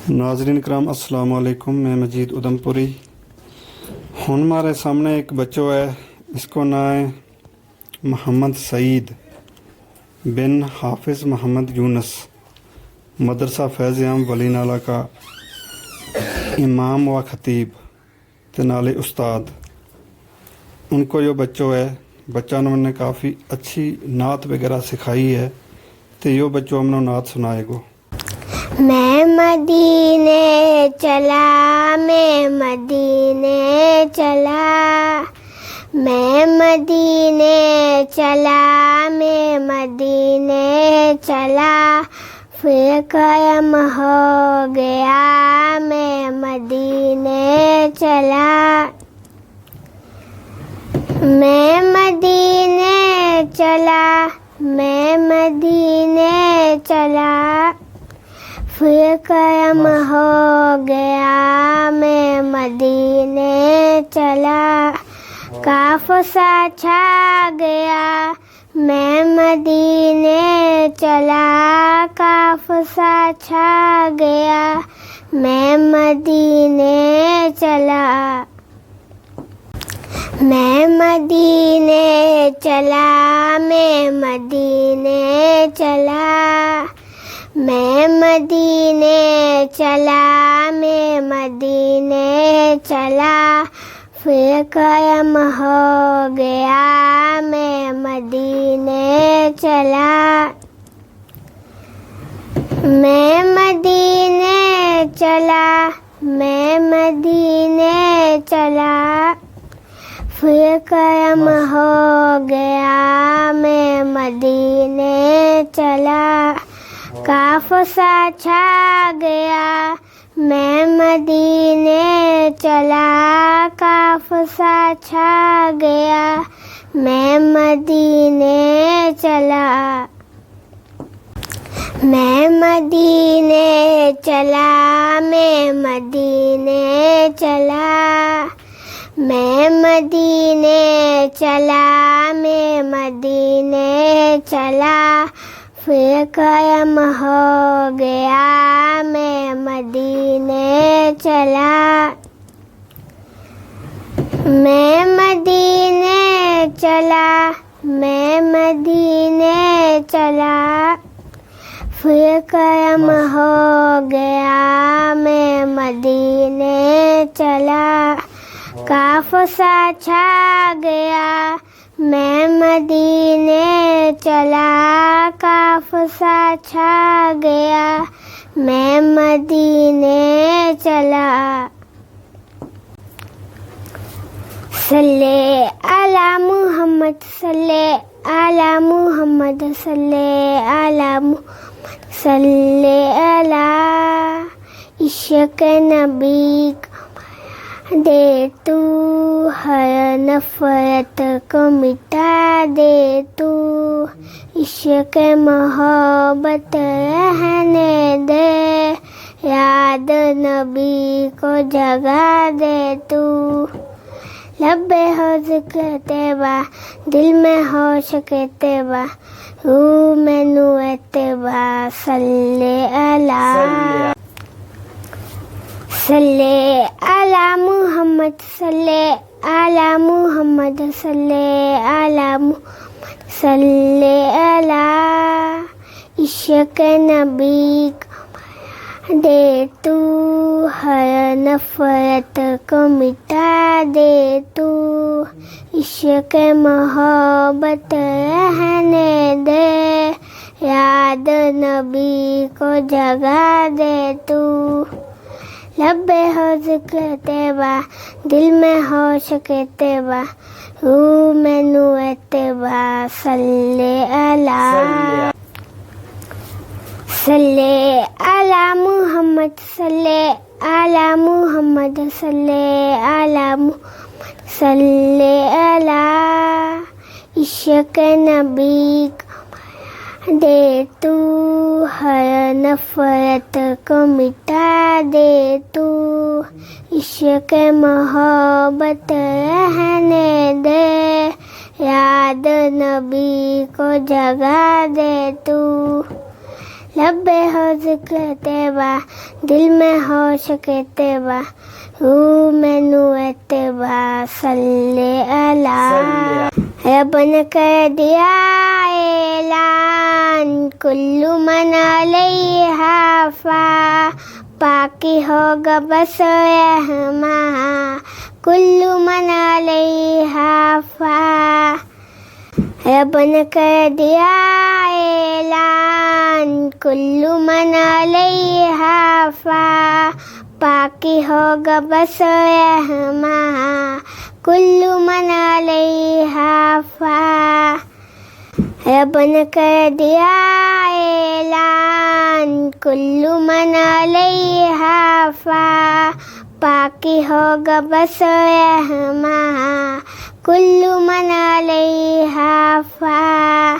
ناظرین کرام السلام علیکم، میں مجید ادمپوری ہوں۔ ہمارے سامنے ایک بچہ ہے، اس کو نام ہے محمد سعید بن حافظ محمد یونس، مدرسہ فیض عام ولی نالہ کا امام و خطیب تے نالے استاد۔ ان کو یہ بچہ انہوں نے کافی اچھی نعت وغیرہ سکھائی ہے، تو یہ بچہ ہم نعت سنائے گو۔ میں مدینے چلا، میں مدینے چلا، میں مدینے چلا، میں مدینے چلا، پھر قائم ہو گیا، میں مدینے چلا، میں مدینے چلا، میں مدینے چلا، پھر قائم ہو گیا، میں مدینے چلا، کاف سا چھا گیا، میں مدینے چلا، کاف سا چھا گیا، میں مدینے چلا، میں مدینے چلا، میں مدینے چلا، میں مدینے چلا، میں مدینے چلا، پھر قائم ہو گیا، میں مدینے چلا، میں مدینے چلا، میں مدینے چلا، پھر قائم ہو گیا، میں مدینے چلا، کاف سا چھا گیا، میں مدینے چلا، کاف سا چھا گیا، میں مدینے چلا، میں مدینے چلا، میں مدینے چلا، میں مدینے چلا، میں مدینے چلا، پھر قائم ہو گیا، میں مدینے چلا، میں مدینے چلا، میں مدینے چلا، پھر قائم ہو گیا، میں مدینے چلا، کاف سا چھا گیا، میں مدینے چلا، کاف سا چھا گیا، میں مدینے چلا، صلی علی محمد، صلی علی محمد، صلی علی محمد، صلی علی، عشق نبی دے تو، ہر نفرت کو مٹا دے تو، عشق محبت رہنے دے، یاد نبی کو جگا دے تو، لب حوض کہتے با، دل میں ہوش کہتے با، روح میں نوتے با، صلی علی، صلی علی محمد، صلی علی محمد، صلی علی محمد، صلی علی، عشق نبی دے تو، ہر نفرت کو مٹا دے تو، عشق محبت رہنے دے، یاد نبی کو جگا دے تو، لب حوض کہتے با، دل میں ہوش کہتے با، روح میں نوتے با، صلی علی، صلی علی محمد، صلی علی محمد، صلی علی محمد، صلی علی، عشق نبی دے تو، ہر نفرت کو مٹا دے تو، عشق محبت رہنے دے، یاد نبی کو جگا دے تو، لبے ہو ذکر تیبا دل میں ہو شک تیبا روح میں نور تیبا صلی اللہ رب نے کر دیا اعلان کل من علیہا فان باقی ہوگا بس رہنا کل من علیہا فان رب نے کر دیا اعلان کل من علیہا فان باقی ہوگا بس رہنا کل من علیہا فان رب نے کر دیا اعلان کل من علیہا فان باقی ہوگا بس رہنا کل من علیہا فان